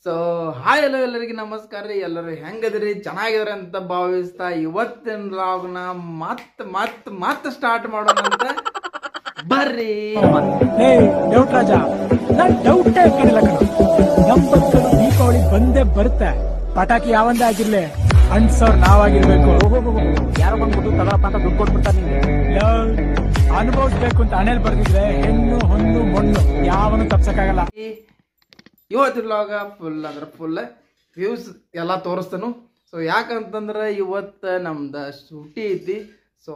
So hi hello ಎಲ್ಲರಿಗೆ ನಮಸ್ಕಾರ ರೀ. ಎಲ್ಲರೂ ಹೆಂಗದ್ರಿ? ಚೆನ್ನಾಗಿದ್ರಿ ಅಂತ ಭಾವಿಸ್ತಾ ಇವತ್ತಿನ ವ್ಲಾಗ್ನ ಮತ್ತೆ ಸ್ಟಾರ್ಟ್ ಮಾಡೋಣ ಅಂತ ಬರ್ರಿ. ಡೌಟ್ ರಾಜ, ನಾನ್ ಡೌಟೇ ಕಡಿಲ್ಲ ಕಣ. ನಮ್ಮಕ್ಕಳು ದೀಪಾವಳಿ ಬಂದೇ ಬರುತ್ತೆ. ಪಟಾಕಿ ಯಾವಂದೇ ಆಗಿರ್ಲಿ, ಅನ್ಸೋರ್ ನಾವಾಗಿರ್ಬೇಕು. ಯಾರೋ ಬಂದ್ಬಿಟ್ಟು ತಗೊಳಪ್ಪ ಅಂತ ದುಡ್ಡು ಕೊಟ್ಬಿಡ್ತಾರೆ. ಅನುಭವಿಸ್ಬೇಕು ಅಂತ ಹಣೆಲ್ ಬರ್ದಿದ್ರೆ ಹೆಣ್ಣು ಹೊಂದು ಮಣ್ಣು ಯಾವನು ತಪ್ಸಕ್ಕಾಗಲ್ಲ. ಇವತ್ತಿನ ವ್ಲಾಗ ಫುಲ್ ವ್ಯೂಸ್ ಎಲ್ಲ ತೋರಿಸ್ತಾನು. ಸೊ ಯಾಕಂತಂದ್ರೆ ಇವತ್ತು ನಮ್ದು ಸೂಟಿ ಐತಿ. ಸೊ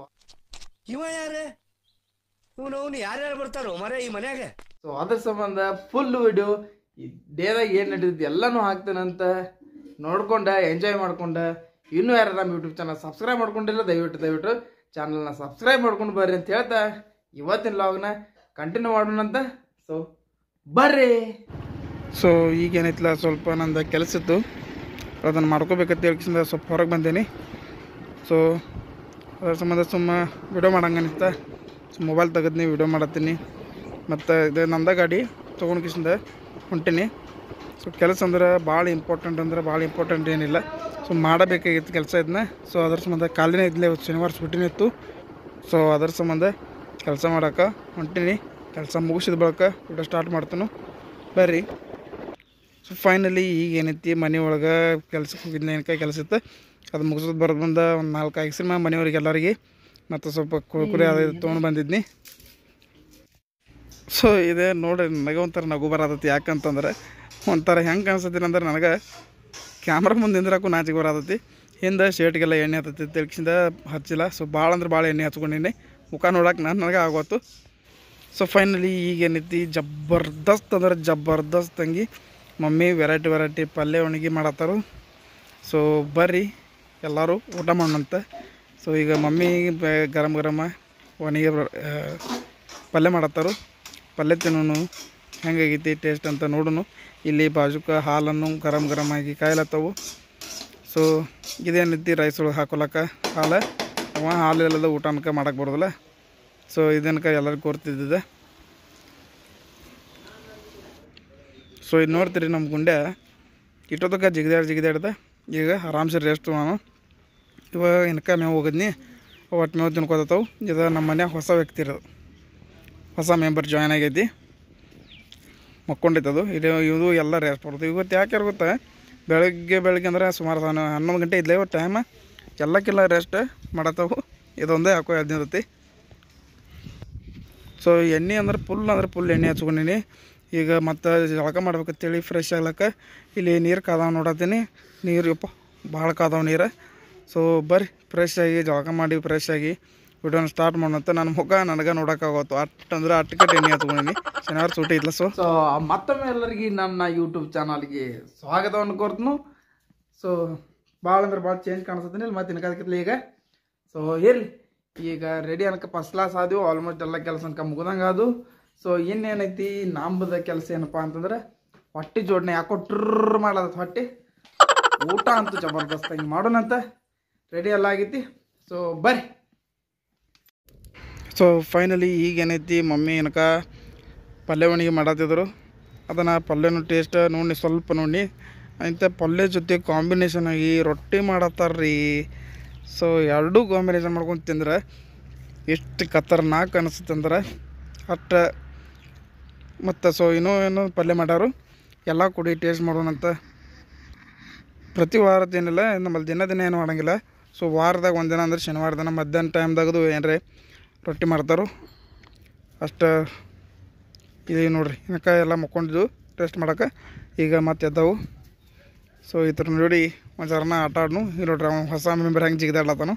ಇವ ಯಾರೇ ಇವನು ಯಾರ್ಯಾರು ಬರ್ತಾರೋ ಮರೆ ಈ ಮನ್ಯಾಗ. ಸೊ ಅದ್ರ ಸಂಬಂಧ ಫುಲ್ ವಿಡಿಯೋ ಡೇದಾಗ ಏನು ನಡೀತೈತಿ ಎಲ್ಲನೂ ಹಾಕ್ತಾನಂತ ನೋಡ್ಕೊಂಡ ಎಂಜಾಯ್ ಮಾಡ್ಕೊಂಡ. ಇನ್ನೂ ಯಾರು ನಮ್ಮ ಯೂಟ್ಯೂಬ್ ಚಾನಲ್ ಸಬ್ಸ್ಕ್ರೈಬ್ ಮಾಡ್ಕೊಂಡಿಲ್ಲ ದಯವಿಟ್ಟು ಚಾನಲ್ನ ಸಬ್ಸ್ಕ್ರೈಬ್ ಮಾಡ್ಕೊಂಡು ಬರ್ರಿ ಅಂತ ಹೇಳ್ತಾ ಇವತ್ತಿನ ವ್ಲಾಗ್ನ ಕಂಟಿನ್ಯೂ ಮಾಡೋಣಂತ. ಸೊ ಬರ್ರಿ. ಸೊ ಈಗೇನೈತಿಲ್ಲ, ಸ್ವಲ್ಪ ನಂದು ಕೆಲಸ ಇತ್ತು, ಅದನ್ನು ಮಾಡ್ಕೋಬೇಕಂತ ಹೇಳ್ಕಿಸಿಂದ ಸ್ವಲ್ಪ ಹೊರಗೆ ಬಂದೇನಿ. ಸೊ ಅದ್ರ ಸಂಬಂಧ ಸುಮ್ಮ ವಿಡಿಯೋ ಮಾಡಂಗನಿಸ್ತ ಮೊಬೈಲ್ ತೆಗೆದ್ನಿ ವಿಡಿಯೋ ಮಾಡತ್ತೀನಿ. ಮತ್ತು ಇದು ನಂದ ಗಾಡಿ ತೊಗೊಂಡು ಕಿಸಿಂದ ಹೊಂಟೀನಿ. ಸೊ ಕೆಲಸ ಅಂದ್ರೆ ಭಾಳ ಇಂಪಾರ್ಟೆಂಟ್ ಏನಿಲ್ಲ. ಸೊ ಮಾಡಬೇಕಾಗಿತ್ತು ಕೆಲಸ ಇದನ್ನ. ಸೊ ಅದ್ರ ಸಂಬಂಧ ಕಾಲಿನೇ ಇದ್ಲೇ ಶನಿವಾರ ಸೂಟಿನೇ ಇತ್ತು. ಸೊ ಅದ್ರ ಸಂಬಂಧ ಕೆಲಸ ಮಾಡೋಕೆ ಹೊಂಟೀನಿ. ಕೆಲಸ ಮುಗಿಸಿದ ಬಳಿಕ ವಿಡಿಯೋ ಸ್ಟಾರ್ಟ್ ಮಾಡ್ತಾನು ಬರ್ರಿ. ಸೊ ಫೈನಲಿ ಈಗ ಏನೈತಿ, ಮನೆ ಒಳಗೆ ಕೆಲ್ಸಕ್ಕೆ ಹೋಗಿದ್ನ ಏನಕ್ಕೆ ಕೆಲಸ ಇತ್ತು, ಅದು ಮುಗಿಸೋದು ಬರೋದು ಬಂದ ಒಂದು 4 ಆಗಿಸ್ರಿ ಮನೆಯವ್ರಿಗೆ ಎಲ್ಲರಿಗೆ. ಮತ್ತು ಸ್ವಲ್ಪ ಕುರ್ಕುರಿ ಅದು ತೊಗೊಂಡು ಬಂದಿದ್ನಿ. ಸೊ ಇದೇ ನೋಡಿ ನನಗೆ ಒಂಥರ ನಗು ಬರತೈತಿ. ಯಾಕಂತಂದ್ರೆ ಒಂಥರ ಹೆಂಗೆ ಅನ್ಸತ್ತೀನಿ ಅಂದ್ರೆ, ನನಗೆ ಕ್ಯಾಮ್ರಾ ಮುಂದೆ ನಿಂದ್ರಕ್ಕೂ ನಾಚಿಗೆ ಬರತೈತಿ. ಹಿಂದೆ ಶರ್ಟ್ಗೆಲ್ಲ ಎಣ್ಣೆ ಹತ್ತೈತಿ ತಿಳ್ಕಿಸಿಂದ ಹಚ್ಚಿಲ್ಲ. ಸೊ ಭಾಳ ಅಂದ್ರೆ ಭಾಳ ಎಣ್ಣೆ ಹಚ್ಕೊಂಡಿನಿ, ಮುಖ ನೋಡೋಕೆ ನನಗೆ ಆಗೋತು. ಸೊ ಫೈನಲಿ ಈಗೇನೈತಿ, ಜಬರ್ದಸ್ತ್ ತಂಗಿ ಮಮ್ಮಿ ವೆರೈಟಿ ಪಲ್ಯ ಒಣಗಿ ಮಾಡತ್ತಾರು. ಸೊ ಬರ್ರಿ ಎಲ್ಲರೂ ಊಟ ಮಾಡೋಣಂತ. ಸೊ ಈಗ ಮಮ್ಮಿ ಗರಂ ಒಣಗಿ ಪಲ್ಯ ಮಾಡತ್ತಾರು. ಪಲ್ಯ ತಿನ್ನೋನು ಹೆಂಗಾಗೈತಿ ಟೇಸ್ಟ್ ಅಂತ ನೋಡೋನು. ಇಲ್ಲಿ ಬಾಜುಕ ಹಾಲನ್ನು ಗರಂ ಆಗಿ ಕಾಯ್ಲತ್ತವು. ಸೊ ಇದೇನೈತಿ, ರೈಸ್ ಒಳಗೆ ಹಾಕೊಳಕ್ಕೆ ಹಾಲು ಇಲ್ಲದ ಊಟ ಅನ್ಕ ಮಾಡೋಕ್ಕೆ ಬರೋದಿಲ್ಲ. ಸೊ ಇದನ್ಕ ಎಲ್ಲರಿಗೂ ಕೋರ್ತಿದ್ದಿದೆ. ಸೊ ಇದು ನೋಡ್ತೀರಿ, ನಮ್ಮ ಗುಂಡೆ ಇಟ್ಟೋದಕ್ಕೆ ಜಿಗಿದಾಡ್ದೆ. ಈಗ ಆರಾಮ್ಸೆ ರೆಸ್ಟ್ ನಾನು ಇವಾಗ ಇನ್ಕ ಮೇವು ಹೋಗಿದ್ನಿ. ಒಟ್ಟು ಮೇವು ತಿನ್ಕೋತಾವು. ಇದು ನಮ್ಮ ಮನ್ಯಾಗ ಹೊಸ ವ್ಯಕ್ತಿ ಇರೋದು, ಹೊಸ ಮೆಂಬರ್ ಜಾಯ್ನ್ ಆಗೈತಿ, ಮಕ್ಕೊಂಡೈತದು. ಇದು ಎಲ್ಲ ರೆಸ್ಟ್ ಬರ್ತದೆ. ಇವತ್ತು ಯಾಕೆ ಗೊತ್ತಾ, ಬೆಳಗ್ಗೆ ಅಂದ್ರೆ ಸುಮಾರು 11 ಗಂಟೆ ಇದ್ಲೇ ಇವತ್ತು ಟೈಮ್. ಎಲ್ಲಕ್ಕೆಲ್ಲ ರೆಸ್ಟ್ ಮಾಡತ್ತವು. ಇದೊಂದೇ ಯಾಕೋ ಎದ್ದಿರ್ತೈತಿ. ಸೊ ಎಣ್ಣೆ ಅಂದ್ರೆ ಫುಲ್ ಎಣ್ಣೆ ಹಚ್ಕೊಂಡಿನಿ. ಈಗ ಮತ್ತು ಜಳಕ ಮಾಡ್ಬೇಕಂತೇಳಿ ಫ್ರೆಶ್ ಆಗ್ಲಕ್ಕೆ ಇಲ್ಲಿ ನೀರು ಕಾದಾವ ನೋಡತ್ತೀನಿ. ನೀರು ಭಾಳ ಕಾದಾವ ನೀರು. ಸೊ ಬರ್ರಿ ಫ್ರೆಶ್ ಆಗಿ ಜಳಕ ಮಾಡಿ ಫ್ರೆಶ್ ಆಗಿ ವಿಡಿಯೋನ ಸ್ಟಾರ್ಟ್ ಮಾಡೋಂತ. ನನ್ನ ಮುಖ ನನಗೆ ನೋಡೋಕ್ಕಾಗೋತು. ಅಟ್ಟಕ್ಕೆ ಎಣ್ಣೆ ಹಚ್ಕೊಂಡಿನಿ, ಶನಿವಾರ ಸೂಟಿ ಇಲ್ಲ. ಸೊ ಮತ್ತೊಮ್ಮೆ ಎಲ್ಲರಿಗೆ ನನ್ನ ಯೂಟ್ಯೂಬ್ ಚಾನಲ್ಗೆ ಸ್ವಾಗತವನ್ನು ಕೋರ್ತನು. ಸೊ ಭಾಳ ಅಂದ್ರೆ ಭಾಳ ಚೇಂಜ್ ಕಾಣಿಸ್ತೀನಿ ಇಲ್ಲಿ ಮತ್ತೆ ಇನ್ಕದಕ್ಕಿಲ್ಲ ಈಗ. ಸೊ ಇರಲಿ, ಈಗ ರೆಡಿ ಅನ್ಕ ಫಸ್ಟ್ ಕ್ಲಾಸ್ ಆದವು. ಆಲ್ಮೋಸ್ಟ್ ಎಲ್ಲ ಕೆಲಸ ಅನ್ಕ ಮುಗ್ದಂಗೆ ಅದು. ಸೊ ಇನ್ನೇನೈತಿ ನಂಬದ ಕೆಲಸ ಏನಪ್ಪ ಅಂತಂದ್ರೆ, ಹೊಟ್ಟೆ ಜೋಡಣೆ ಯಾಕೋ ಟ್ರರ್ ಮಾಡೋದು ಹೊಟ್ಟೆ. ಊಟ ಅಂತೂ ಜಬರ್ದಸ್ತ್ ಹಿಂಗೆ ಮಾಡೋಣಂತ ರೆಡಿ ಎಲ್ಲ ಆಗೈತಿ. ಸೊ ಬರ್ರಿ. ಸೊ ಫೈನಲಿ ಈಗೇನೈತಿ, ಮಮ್ಮಿ ಏನಕ ಪಲ್ಯ ಒಣಗಿ ಮಾಡತ್ತಿದ್ರು. ಅದನ್ನು ಪಲ್ಯನೂ ಟೇಸ್ಟ್ ನೋಡಿ ಸ್ವಲ್ಪ ನೋಡಿ ಅಂತ ಪಲ್ಯ ಜೊತೆ ಕಾಂಬಿನೇಷನ್ ಆಗಿ ರೊಟ್ಟಿ ಮಾಡತ್ತಾರ್ರಿ. ಸೊ ಎರಡೂ ಕಾಂಬಿನೇಷನ್ ಮಾಡ್ಕೊಂಡು ತಿಂದ್ರೆ ಎಷ್ಟು ಖತರ್ನಾಕ್ ಅನಿಸುತ್ತೆ ಅಂದ್ರೆ ಅಷ್ಟು. ಮತ್ತು ಸೊ ಇನ್ನೂ ಪಲ್ಯ ಮಾಡ್ಯಾರು, ಎಲ್ಲ ಕೂಡಿ ಟೇಸ್ಟ್ ಮಾಡೋಣಂತ. ಪ್ರತಿ ವಾರದ್ದೇನಿಲ್ಲ, ನಮ್ಮಲ್ಲಿ ದಿನ ಏನು ಮಾಡೋಂಗಿಲ್ಲ. ಸೊ ವಾರದಾಗ ಒಂದಿನ ಅಂದ್ರೆ ಶನಿವಾರ ದಿನ ಮಧ್ಯಾಹ್ನ ಟೈಮ್ದಾಗದು ಏನ್ರಿ ರೊಟ್ಟಿ ಮಾಡ್ತಾರೆ ಅಷ್ಟು. ಇದು ನೋಡಿರಿ, ಏನಕ್ಕ ಎಲ್ಲ ಮಕ್ಕೊಂಡಿದ್ದು ಟೇಸ್ಟ್ ಮಾಡೋಕೆ. ಈಗ ಮತ್ತೆ ಎದ್ದವು. ಸೊ ಈ ಥರ ನೋಡಿ ಒಂದ್ಸರನ ಆಟ ಆಡ್ನು. ಇಲ್ಲಿ ನೋಡ್ರಿ ಅವ್ನು ಹೊಸ ಮೆಂಬರ್ ಹೆಂಗೆ ಜಿಗಿದಾಡ್ಲತ್ತಾನು.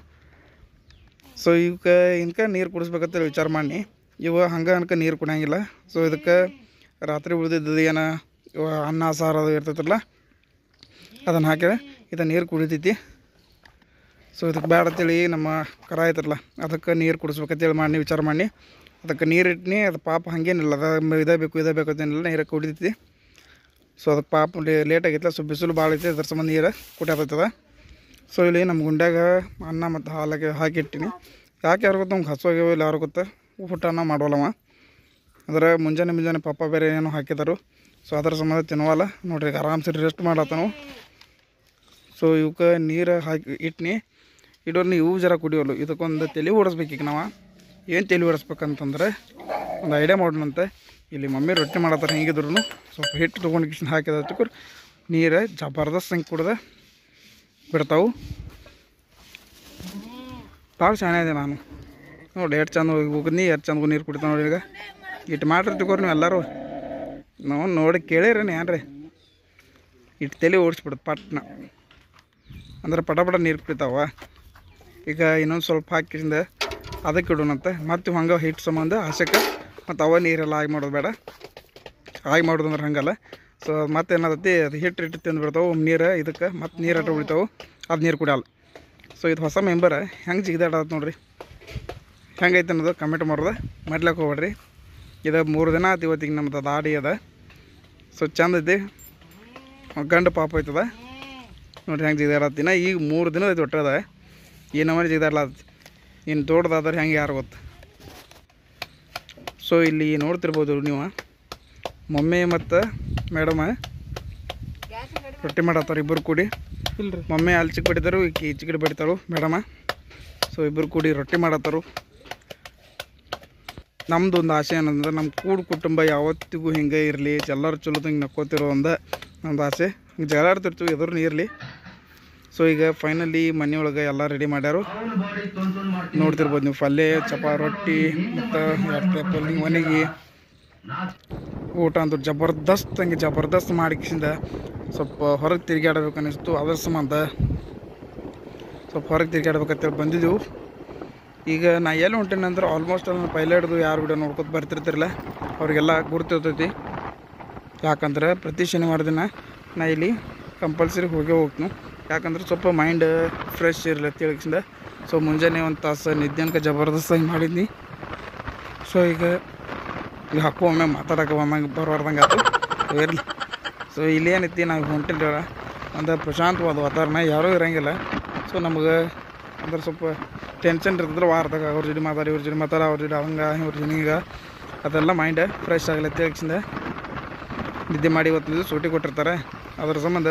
ಸೊ ಇವಕ್ಕೆ ನೀರು ಕುಡಿಸ್ಬೇಕಂತ ವಿಚಾರ ಮಾಡಿ ಹಂಗೆ ಅನ್ಕ ನೀರು ಕುಡಿಯಂಗಿಲ್ಲ. ಸೊ ಇದಕ್ಕೆ ರಾತ್ರಿ ಉಳಿದಿದ್ದು ಏನು ಅನ್ನ ಸಾರು ಅದು ಇರ್ತೈತಲ್ಲ, ಅದನ್ನು ಹಾಕಿದ್ರೆ ಇದು ನೀರು ಕುಡಿತೈತಿ. ಸೊ ಇದಕ್ಕೆ ಬೇಡ ಅಂತೇಳಿ ನಮ್ಮ ಕರ ಐತಲ್ಲ, ಅದಕ್ಕೆ ನೀರು ಕುಡಿಸ್ಬೇಕಂತೇಳಿ ವಿಚಾರ ಮಾಡಿ ಅದಕ್ಕೆ ನೀರು ಇಟ್ಟಿನಿ. ಅದು ಪಾಪ ಹಾಗೇನಿಲ್ಲ, ಅದು ಇದೇ ಬೇಕು ಅಂತೇನಿಲ್ಲ, ನೀರು ಕುಡಿತೈತಿ. ಸೊ ಅದಕ್ಕೆ ಪಾಪ ಲೇಟ್ ಆಗೈತಿಲ್ಲ. ಸೊ ಬಿಸಿಲು ಭಾಳ ಐತಿ, ಅದ್ರ ಸಂಬಂಧ ನೀರು ಕುಡಿಯತ್ತದ. ಸೊ ಇಲ್ಲಿ ನಮ್ಮ ಗುಂಡ್ಯಾಗ ಅನ್ನ ಮತ್ತು ಹಾಲಾಗಿ ಹಾಕಿಟ್ಟಿನಿ. ಯಾಕೆ ಯಾರು ಗೊತ್ತ, ನಮ್ಗೆ ಹಸುವಾಗ್ಯಾವ ಇಲ್ಲ ಯಾರು ಗೊತ್ತ, ಊಟನ ಮಾಡೋಲ್ಲವ. ಅಂದರೆ ಮುಂಜಾನೆ ಪಪ್ಪ ಬೇರೆ ಏನೋ ಹಾಕಿದರು. ಸೊ ಅದ್ರ ಸಂಬಂಧ ತಿನ್ನುವಲ್ಲ ನೋಡ್ರಿ, ಆರಾಮ್ಸೆ ರೆಸ್ಟ್ ಮಾಡತ್ತಾನು. ಸೊ ಇವಕ್ಕೆ ನೀರು ಹಾಕಿ ಇಟ್ನಿ, ಇಡೋರ್ನ ಇವು ಜರ ಕುಡಿಯೋಲ್ಲ. ಇದಕ್ಕೊಂದು ತಲೆ ಓಡಿಸ್ಬೇಕು. ಈಗ ನಾವು ಏನು ತಲೆ ಓಡಿಸ್ಬೇಕಂತಂದ್ರೆ ಒಂದು ಐಡಿಯಾ ಮಾಡೋಣಂತೆ. ಇಲ್ಲಿ ಮಮ್ಮಿ ರೊಟ್ಟಿ ಮಾಡತ್ತಾರೆ, ಹಿಂಗಿದ್ರು ಸ್ವಲ್ಪ ಹಿಟ್ಟು ತೊಗೊಂಡು ಕಿಶನ್ ಹಾಕಿದಷ್ಟು ನೀರು ಜಬರ್ದಸ್ತ್ ಹಿಂಗೆ ಕುಡ್ದೆ ಬಿಡ್ತಾವೆ. ಭಾಳ ಚೆನ್ನಾಗಿದೆ. ನಾನು ನೋಡಿ ಎಷ್ಟು ಚಂದ ಹೋಗಿದ್ನಿ, ಎಷ್ಟು ಚಂದ ನೀರು ಕುಡಿತಾವೆ ನೋಡಿ. ಈಗ ಇಟ್ಟು ಮಾಡಿರ್ತಿಕೋರಿ ನೀವು ಎಲ್ಲರೂ, ನಾವು ನೋಡಿ ಕೇಳಿರೇನು ಏನ್ರಿ, ಇಟ್ಟು ತಲೆ ಓಡಿಸ್ಬಿಡುತ್ತೆ ಪಟ್ನ, ಅಂದ್ರೆ ಪಟ ನೀರು ಕುಡಿತಾವ. ಈಗ ಇನ್ನೊಂದು ಸ್ವಲ್ಪ ಹಾಕಿಂದ ಅದಕ್ಕೆ ಇಡೋಣಂತೆ. ಮತ್ತು ಹಂಗೆ ಹಿಟ್ಟು ಸಂಬಂಧ ಆಸೆಕ್ಕೆ ಮತ್ತು ಅವ ನೀರೆಲ್ಲ ಆಗಿ ಮಾಡೋದು ಬೇಡ. ಆಗಿ ಮಾಡೋದು ಅಂದ್ರೆ ಹಂಗಲ್ಲ. ಸೊ ಮತ್ತೆ ಏನಾದತಿ, ಅದು ಹಿಟ್ಟು ತಿಂದು ಬಿಡ್ತಾವೆ ನೀರು. ಇದಕ್ಕೆ ಮತ್ತು ನೀರು ಅಟ್ಟು ಉಳಿತಾವೆ, ಅದು ನೀರು ಕುಡಿಯಲ್ಲ. ಸೊ ಇದು ಹೊಸ ಮೆಂಬರ್ ಹೆಂಗೆ ಜಿಗಿದಾಡತ್ತೆ ನೋಡಿರಿ. ಹೆಂಗೈತೆ ಅನ್ನೋದು ಕಮೆಂಟ್ ಮಾಡೋದು ಮಾಡ್ಲಿಕ್ಕೆ ಹೋಗ್ಬೇಡ್ರಿ. ಇದು 3 ದಿನ ಆಯ್ತು ಇವತ್ತಿಗೆ ನಮ್ದು ದಾಡಿ ಅದ. ಸೊ ಚಂದ ಐತಿ, ಗಂಡು ಪಾಪ ಐತದ ನೋಡಿರಿ ಹೆಂಗೆ ಜಿಗಿದಾಡತ್ತಿನ. ಈಗ 3 ದಿನ ಐತಿ ಒಟ್ಟದ. ಈ ನಮ್ಮನೆ ಜಿಗಿದಾಡ್ಲತ್ತ. ಇನ್ನು ದೊಡ್ಡದಾದ್ರೆ ಹೆಂಗೆ ಯಾರು ಗೊತ್ತು. ಸೊ ಇಲ್ಲಿ ನೋಡ್ತಿರ್ಬೋದು ನೀವು, ಮಮ್ಮಿ ಮತ್ತು ಮೇಡಮ ರೊಟ್ಟಿ ಮಾಡತ್ತಾರೆ ಇಬ್ಬರು ಕೂಡಿ. ಇಲ್ಲರಿ, ಮಮ್ಮಿ ಅಲ್ಲಿ ಚಿಕ್ಕ ಬಡಿತಾರು, ಈಕಿ ಚಿಕ್ಕಡಿ ಬಡಿತಾಳು ಮೇಡಮ. ಸೊ ಇಬ್ಬರು ಕೂಡಿ ರೊಟ್ಟಿ ಮಾಡತ್ತಾರು. ನಮ್ಮದು ಒಂದು ಆಸೆ ಏನಂದ್ರೆ ನಮ್ಮ ಕೂಡು ಕುಟುಂಬ ಯಾವತ್ತಿಗೂ ಹಿಂಗೆ ಇರಲಿ, ಎಲ್ಲರೂ ಚಲೋ ಹಿಂಗೆ ನಕ್ಕೋತಿರೋ ನಮ್ಮದು ಆಸೆ. ಹಿಂಗೆ ಜಗಳಾಡ್ತಿರ್ತೀವಿ, ಎದುರು ಇರಲಿ. ಸೊ ಈಗ ಫೈನಲಿ ಮನೆಯೊಳಗೆ ಎಲ್ಲ ರೆಡಿ ಮಾಡ್ಯಾರು. ನೋಡ್ತಿರ್ಬೋದು ನೀವು, ಪಲ್ಯ ರೊಟ್ಟಿ ಮತ್ತು ಮನೆಗೆ ಊಟ ಅಂತೂ ಜಬರ್ದಸ್ತ್ ಮಾಡಿಕಿಸಿಂದ ಸ್ವಲ್ಪ ಹೊರಗೆ ತಿರುಗಾಡ್ಬೇಕು ಅನ್ನಿಸ್ತು. ಅದ್ರ ಸಂಬಂಧ ಸ್ವಲ್ಪ ಹೊರಗೆ ತಿರುಗಾಡ್ಬೇಕಂತೇಳಿ ಬಂದಿದ್ದೆವು. ಈಗ ನಾ ಎಲ್ಲಿ ಹೊಂಟೇನೆ ಅಂದ್ರೆ ಆಲ್ಮೋಸ್ಟ್ ಅಲ್ಲಿ ಪೈಲೆ ಹಿಡ್ದು ಯಾರು ವಿಡಿಯೋ ನೋಡ್ಕೊತ ಬರ್ತಿರ್ತಿರಲ್ಲ ಅವ್ರಿಗೆಲ್ಲ ಗುರ್ತಿರ್ತೈತಿ. ಯಾಕಂದ್ರೆ ಪ್ರತಿ ಶನಿವಾರ ದಿನ ನಾ ಇಲ್ಲಿ ಕಂಪಲ್ಸರಿ ಹೋಗ್ತೀನಿ. ಯಾಕಂದ್ರೆ ಸ್ವಲ್ಪ ಮೈಂಡ್ ಫ್ರೆಶ್ ಇರಲಿ ತಿಳ್ಕಿಂದ. ಸೊ ಮುಂಜಾನೆ ಒಂದು ತಾಸು ನಿದ್ದೆನಕ ಜಬರ್ದಸ್ತಾಗಿ ಮಾಡಿದ್ನಿ. ಸೊ ಈಗ ಹಾಕೋ ಒಮ್ಮೆ ಮಾತಾಡೋಕೆ ಬರಬಾರ್ದಂಗೆ ಆಯ್ತು, ಇರಲಿ. ಸೊ ಇಲ್ಲೇನೈತಿ, ನಾವು ಹೊಂಟಿಲ್ಲ ಅಂದ್ರೆ ಪ್ರಶಾಂತವಾದ ವಾತಾವರಣ, ಯಾರೂ ಇರೋಂಗಿಲ್ಲ. ಸೊ ನಮಗೆ ಅಂದ್ರೆ ಸ್ವಲ್ಪ ಟೆನ್ಷನ್ ಇರ್ತದ್ರೆ ವಾರದಾಗ ಅವ್ರ ಜೊತೆ ಮಾತಾಡಿ, ಇವ್ರ ಜೊತೆ ಮಾತಾಡ, ಅವ್ರ ಜೊತೆ ಹಂಗೆ ಇವ್ರ ಜೊತೆ ಹಿಂಗೆ, ಅದೆಲ್ಲ ಮೈಂಡ್ ಫ್ರೆಶ್ ಆಗಲತ್ತೆ. ಯಾಕಿಂದ ನಿದ್ದೆ ಮಾಡಿ ಇವತ್ತು ಸೂಟಿ ಕೊಟ್ಟಿರ್ತಾರೆ. ಅದ್ರ ಸಂಬಂಧ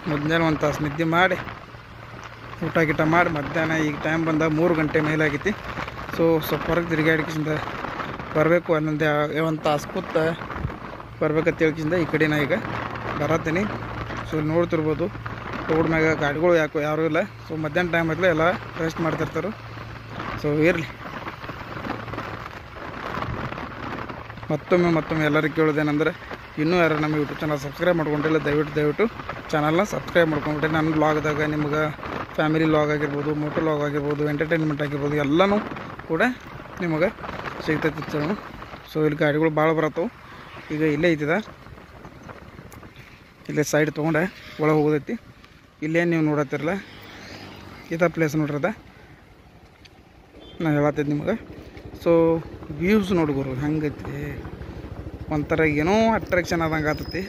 ಮುಂಜಾನೆ ಒಂದು ತಾಸು ನಿದ್ದೆ ಮಾಡಿ ಊಟ ಗೀಟ ಮಾಡಿ ಮಧ್ಯಾಹ್ನ ಈಗ ಟೈಮ್ ಬಂದ 3 ಗಂಟೆ ಮೇಲೆ ಆಗೈತಿ. ಸೊ ಸ್ವಲ್ಪ ಹೊರಗೆ ತಿರುಗಾಡಿಕಿಂದ ಬರಬೇಕು. ಅನ್ನೊಂದು ಒಂದು ತಾಸು ಕೂತ ಬರ್ಬೇಕಂತ ಹೇಳ್ಕಿಂದ ಈ ಕಡೆ ನಾ ಈಗ ಬರತ್ತೀನಿ. ಸೊ ನೋಡ್ತಿರ್ಬೋದು ರೋಡ್ ಮ್ಯಾಗ ಗಾಡಿಗಳು ಯಾರೂ ಇಲ್ಲ. ಸೊ ಮಧ್ಯಾಹ್ನ ಟೈಮ್ ಆಗಲೇ ಎಲ್ಲ ರೆಸ್ಟ್ ಮಾಡ್ತಿರ್ತಾರೆ. ಸೊ ಇರಲಿ. ಮತ್ತೊಮ್ಮೆ ಎಲ್ಲರಿಗೂ ಕೇಳೋದೇನೆಂದ್ರೆ, ಇನ್ನೂ ಯಾರು ನಮ್ಮ ಯೂಟ್ಯೂಬ್ ಚಾನಲ್ ಸಬ್ಸ್ಕ್ರೈಬ್ ಮಾಡ್ಕೊಂಡಿಲ್ಲ, ದಯವಿಟ್ಟು ಚಾನಲ್ನ ಸಬ್ಸ್ಕ್ರೈಬ್ ಮಾಡ್ಕೊಂಡ್ಬಿಟ್ರೆ ನನ್ನ ಬ್ಲಾಗ್ದಾಗ ನಿಮ್ಗೆ ಫ್ಯಾಮಿಲಿ ವ್ಲಾಗ್ ಆಗಿರ್ಬೋದು, ಮೋಟೋ ವ್ಲಾಗ್ ಆಗಿರ್ಬೋದು, ಎಂಟರ್ಟೈನ್ಮೆಂಟ್ ಆಗಿರ್ಬೋದು ಎಲ್ಲನೂ ಕೂಡ ನಿಮಗೆ ಸಿಗ್ತೈತಿ ಚಾನಲ್. ಸೊ ಇಲ್ಲಿ ಗಾಡಿಗಳು ಭಾಳ ಬರತ್ತವು. ಈಗ ಇಲ್ಲೇ ಐತಿದ, ಇಲ್ಲೇ ಸೈಡ್ ತೊಗೊಂಡೆ ಒಳಗೆ ಹೋಗೋದೈತಿ. ಇಲ್ಲೇನು ನೀವು ನೋಡತ್ತಿರಲ್ಲ, ಇದ ಪ್ಲೇಸ್ ನೋಡ್ರದ ನಾನು ಹೇಳತ್ತಿದ್ದು ನಿಮ್ಗೆ. ಸೊ ವ್ಯೂಸ್ ನೋಡ್ಗೋರು ಹೆಂಗೈತಿ, ಒಂಥರ ಏನೋ ಅಟ್ರಾಕ್ಷನ್ ಆದಂಗೆ ಆಗ್ತೈತಿ.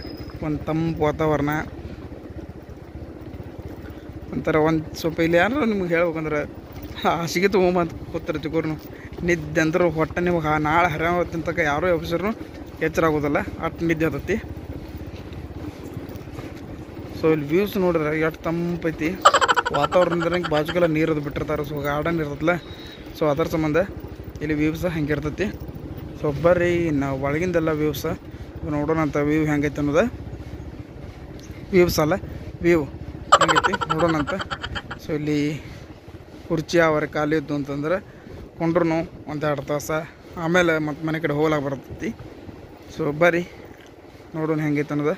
ಒಂದು ತಂಪು ವಾತಾವರಣ, ಒಂಥರ ಸ್ವಲ್ಪ ಇಲ್ಲಿ ಯಾರು ನಿಮ್ಗೆ ಹೇಳ್ಬೇಕಂದ್ರೆ ಹಾಸಿಗೆ ತೊಗೊಂಬಂತ ಕೂತಿರ್ತೀವಿ. ನಿದ್ದೆ ಅಂದ್ರೆ ಹೊಟ್ಟೆ ನಿಮಗೆ ನಾಳೆ ಹರಿಯಾವತ್ತಿನ ಯಾರೋ ಆಫೀಸರ್ನು ಎಚ್ಚರ ಆಗೋದಲ್ಲ, ಅಷ್ಟು ನಿದ್ದೆ ಆಗ್ತೈತಿ. ಸೊ ಇಲ್ಲಿ ವ್ಯೂಸ್ ನೋಡ್ರೆ ಎಷ್ಟು ತಂಪೈತಿ ವಾತಾವರಣದ್ರೆ, ಬಾಜುಗೆಲ್ಲ ನೀರದು ಬಿಟ್ಟಿರ್ತಾರೆ. ಸೊ ಗಾರ್ಡನ್ ಇರ್ತದಲ್ಲ, ಸೊ ಅದರ ಸಂಬಂಧ ಇಲ್ಲಿ ವ್ಯೂಸ ಹೆಂಗೆ ಇರ್ತೈತಿ. ಸೊ ಬರ್ರಿ ನಾವು ಒಳಗಿಂದೆಲ್ಲ ವ್ಯೂಸ ನೋಡೋಣ ಅಂತ. ವ್ಯೂ ಹೆಂಗೈತೆ ಅನ್ನೋದು, ವ್ಯೂಸ್ ಅಲ್ಲ ವ್ಯೂ ಹೆಂಗೈತಿ ನೋಡೋಣ ಅಂತ. ಸೊ ಇಲ್ಲಿ ಕುರ್ಚಿ ಅವರ ಖಾಲಿ ಇದ್ದು ಅಂತಂದ್ರೆ ಕೊಂಡ್ರು 1-2 ತಾಸು ಆಮೇಲೆ ಮತ್ತು ಮನೆ ಕಡೆ ಹೋಗ್ಲಾಕ ಬರ್ತೈತಿ. ಸೊ ಬರ್ರಿ ನೋಡೋಣ ಹೆಂಗೈತೆ ಅನ್ನೋದು.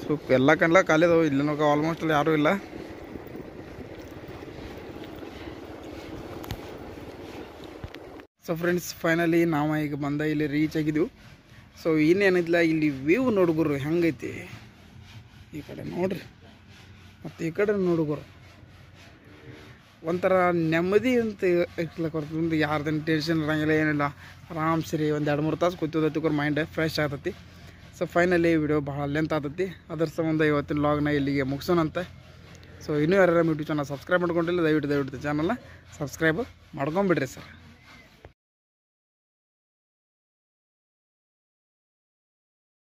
ಸೊ ಎಲ್ಲ ಖಾಲಿ ಅದಾವೆ, ಇಲ್ಲಿ ನೋಗ ಆಲ್ಮೋಸ್ಟ್ ಅಲ್ಲಿ ಯಾರೂ ಇಲ್ಲ. ಸೊ ಫ್ರೆಂಡ್ಸ್, ಫೈನಲಿ ನಾವು ಈಗ ಇಲ್ಲಿ ರೀಚ್ ಆಗಿದ್ದೀವಿ. ಸೊ ಇನ್ನೇನಿಲ್ಲ, ಇಲ್ಲಿ ವ್ಯೂ ನೋಡ್ಗುರು ಹೆಂಗೈತಿ. ಈ ಕಡೆ ನೋಡ್ರಿ ಮತ್ತು ಈ ಕಡೆ ನೋಡ್ಗುರು, ಒಂಥರ ನೆಮ್ಮದಿ ಅಂತ ಇರ್ಲಕ್ಕೆ ಬರ್ತದೆ. ಯಾರ್ದೇನು ಟೆನ್ಷನ್ ಇರೋಂಗಿಲ್ಲ, ಏನಿಲ್ಲ. ಆರಾಮ್ ಸರಿ ಒಂದು 2-3 ತಾಸು ಕೂತೋದೈತಿ, ಮೈಂಡ್ ಫ್ರೆಶ್ ಆಗ್ತೈತಿ. ಸೊ ಫೈನಲಿ ವಿಡಿಯೋ ಭಾಳ ಲೆಂತ್ ಆಗ್ತೈತಿ. ಅದ್ರ ಸಂಬಂಧ ಇವತ್ತಿನ ವ್ಲಾಗ್ನ ಇಲ್ಲಿಗೆ ಮುಗಿಸೋಣಂತೆ. ಸೊ ಇನ್ನೂ ಯಾರು ಯೂಟ್ಯೂಬ್ ಚಾನಲ್ ಸಬ್ಸ್ಕ್ರೈಬ್ ಮಾಡ್ಕೊಂಡಿಲ್ಲ, ದಯವಿಟ್ಟು ಚಾನಲ್ನ ಸಬ್ಸ್ಕ್ರೈಬ್ ಮಾಡ್ಕೊಂಬಿಡ್ರಿ ಸರ್.